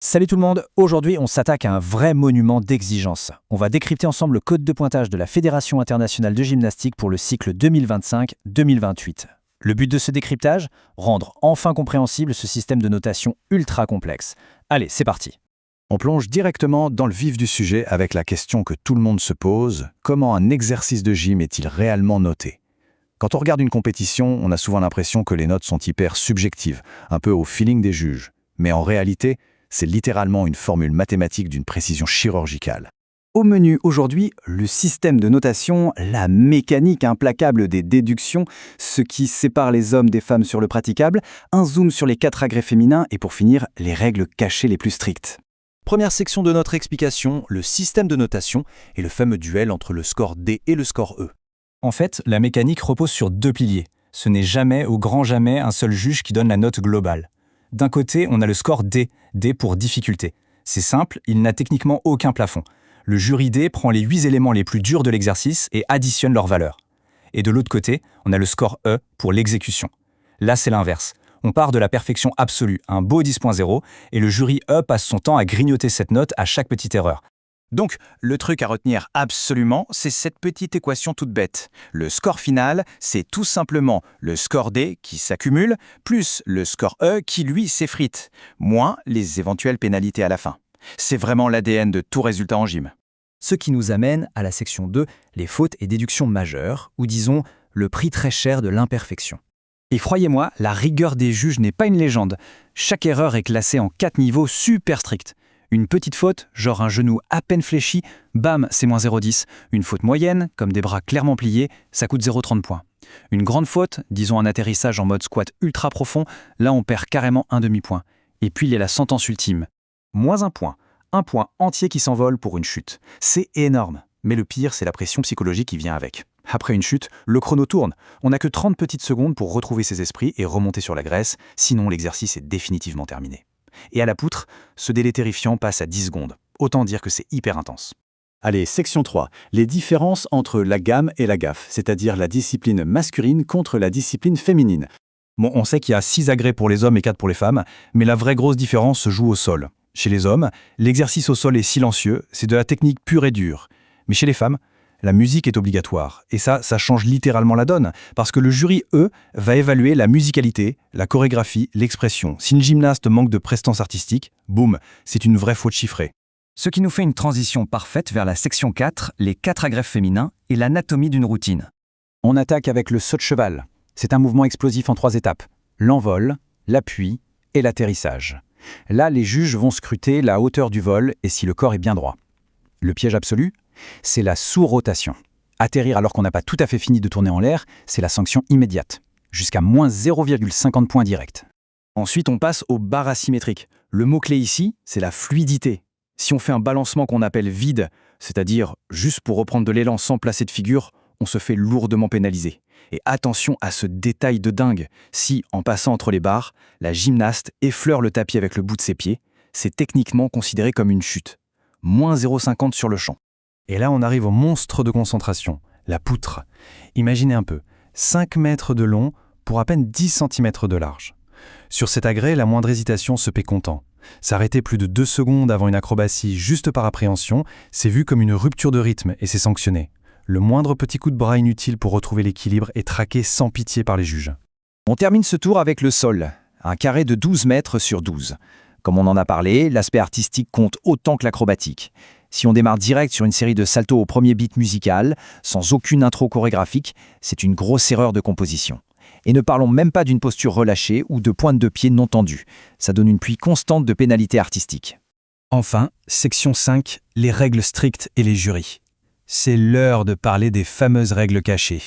Salut tout le monde, aujourd'hui on s'attaque à un vrai monument d'exigence. On va décrypter ensemble le code de pointage de la Fédération internationale de gymnastique pour le cycle 2025-2028. Le but de ce décryptage? Rendre enfin compréhensible ce système de notation ultra complexe. Allez, c'est parti. On plonge directement dans le vif du sujet avec la question que tout le monde se pose, comment un exercice de gym est-il réellement noté? Quand on regarde une compétition, on a souvent l'impression que les notes sont hyper subjectives, un peu au feeling des juges. Mais en réalité, c'est littéralement une formule mathématique d'une précision chirurgicale. Au menu aujourd'hui, le système de notation, la mécanique implacable des déductions, ce qui sépare les hommes des femmes sur le praticable, un zoom sur les 4 agrès féminins et pour finir, les règles cachées les plus strictes. Première section de notre explication, le système de notation et le fameux duel entre le score D et le score E. En fait, la mécanique repose sur 2 piliers. Ce n'est jamais, au grand jamais, un seul juge qui donne la note globale. D'un côté, on a le score D, D pour difficulté. C'est simple, il n'a techniquement aucun plafond. Le jury D prend les 8 éléments les plus durs de l'exercice et additionne leur valeur. Et de l'autre côté, on a le score E pour l'exécution. Là, c'est l'inverse. On part de la perfection absolue, un beau 10.0, et le jury E passe son temps à grignoter cette note à chaque petite erreur. Donc, le truc à retenir absolument, c'est cette petite équation toute bête. Le score final, c'est tout simplement le score D qui s'accumule, plus le score E qui, lui, s'effrite, moins les éventuelles pénalités à la fin. C'est vraiment l'ADN de tout résultat en gym. Ce qui nous amène à la section 2, les fautes et déductions majeures, ou disons, le prix très cher de l'imperfection. Et croyez-moi, la rigueur des juges n'est pas une légende. Chaque erreur est classée en 4 niveaux super stricts. Une petite faute, genre un genou à peine fléchi, bam, c'est moins 0,10. Une faute moyenne, comme des bras clairement pliés, ça coûte 0,30 points. Une grande faute, disons un atterrissage en mode squat ultra profond, là on perd carrément un demi-point. Et puis il y a la sentence ultime. Moins un point entier qui s'envole pour une chute. C'est énorme. Mais le pire, c'est la pression psychologique qui vient avec. Après une chute, le chrono tourne. On n'a que 30 petites secondes pour retrouver ses esprits et remonter sur la graisse, sinon l'exercice est définitivement terminé. Et à la poutre, ce délai terrifiant passe à 10 secondes. Autant dire que c'est hyper intense. Allez, section 3. Les différences entre la gamme et la GAF, c'est-à-dire la discipline masculine contre la discipline féminine. Bon, on sait qu'il y a 6 agrès pour les hommes et 4 pour les femmes, mais la vraie grosse différence se joue au sol. Chez les hommes, l'exercice au sol est silencieux, c'est de la technique pure et dure. Mais chez les femmes, la musique est obligatoire. Et ça change littéralement la donne, parce que le jury, eux, va évaluer la musicalité, la chorégraphie, l'expression. Si une gymnaste manque de prestance artistique, boum, c'est une vraie faute chiffrée. Ce qui nous fait une transition parfaite vers la section 4, les 4 agrès féminins et l'anatomie d'une routine. On attaque avec le saut de cheval. C'est un mouvement explosif en 3 étapes. L'envol, l'appui et l'atterrissage. Là, les juges vont scruter la hauteur du vol et si le corps est bien droit. Le piège absolu, c'est la sous-rotation. Atterrir alors qu'on n'a pas tout à fait fini de tourner en l'air, c'est la sanction immédiate, jusqu'à moins 0,50 points direct. Ensuite, on passe aux barres asymétriques. Le mot-clé ici, c'est la fluidité. Si on fait un balancement qu'on appelle vide, c'est-à-dire juste pour reprendre de l'élan sans placer de figure, on se fait lourdement pénaliser. Et attention à ce détail de dingue. Si, en passant entre les barres, la gymnaste effleure le tapis avec le bout de ses pieds, c'est techniquement considéré comme une chute. Moins 0,50 sur le champ. Et là, on arrive au monstre de concentration, la poutre. Imaginez un peu, 5 mètres de long pour à peine 10 cm de large. Sur cet agrès, la moindre hésitation se paie comptant. S'arrêter plus de 2 secondes avant une acrobatie juste par appréhension, c'est vu comme une rupture de rythme et c'est sanctionné. Le moindre petit coup de bras inutile pour retrouver l'équilibre est traqué sans pitié par les juges. On termine ce tour avec le sol, un carré de 12 mètres sur 12. Comme on en a parlé, l'aspect artistique compte autant que l'acrobatique. Si on démarre direct sur une série de saltos au premier beat musical, sans aucune intro chorégraphique, c'est une grosse erreur de composition. Et ne parlons même pas d'une posture relâchée ou de pointe de pied non tendue. Ça donne une pluie constante de pénalités artistiques. Enfin, section 5, les règles strictes et les jurys. C'est l'heure de parler des fameuses règles cachées.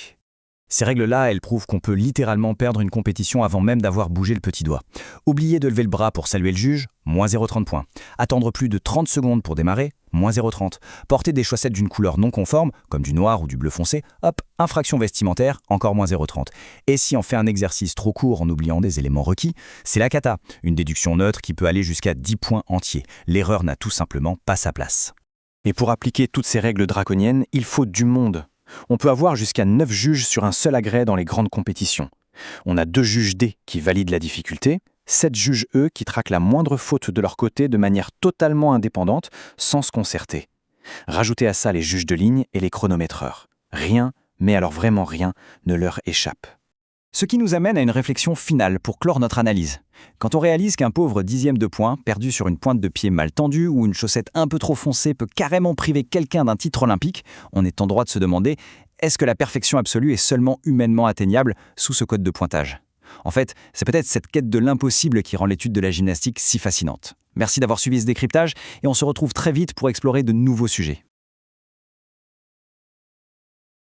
Ces règles-là, elles prouvent qu'on peut littéralement perdre une compétition avant même d'avoir bougé le petit doigt. Oublier de lever le bras pour saluer le juge, moins 0,30 points. Attendre plus de 30 secondes pour démarrer, moins 0,30. Porter des chaussettes d'une couleur non conforme, comme du noir ou du bleu foncé, hop, infraction vestimentaire, encore moins 0,30. Et si on fait un exercice trop court en oubliant des éléments requis, c'est la cata, une déduction neutre qui peut aller jusqu'à 10 points entiers. L'erreur n'a tout simplement pas sa place. Et pour appliquer toutes ces règles draconiennes, il faut du monde. On peut avoir jusqu'à 9 juges sur un seul agrès dans les grandes compétitions. On a 2 juges D qui valident la difficulté, 7 juges, eux, qui traquent la moindre faute de leur côté de manière totalement indépendante, sans se concerter. Rajoutez à ça les juges de ligne et les chronométreurs. Rien, mais alors vraiment rien, ne leur échappe. Ce qui nous amène à une réflexion finale pour clore notre analyse. Quand on réalise qu'un pauvre dixième de point, perdu sur une pointe de pied mal tendue ou une chaussette un peu trop foncée peut carrément priver quelqu'un d'un titre olympique, on est en droit de se demander, est-ce que la perfection absolue est seulement humainement atteignable sous ce code de pointage ? En fait, c'est peut-être cette quête de l'impossible qui rend l'étude de la gymnastique si fascinante. Merci d'avoir suivi ce décryptage et on se retrouve très vite pour explorer de nouveaux sujets.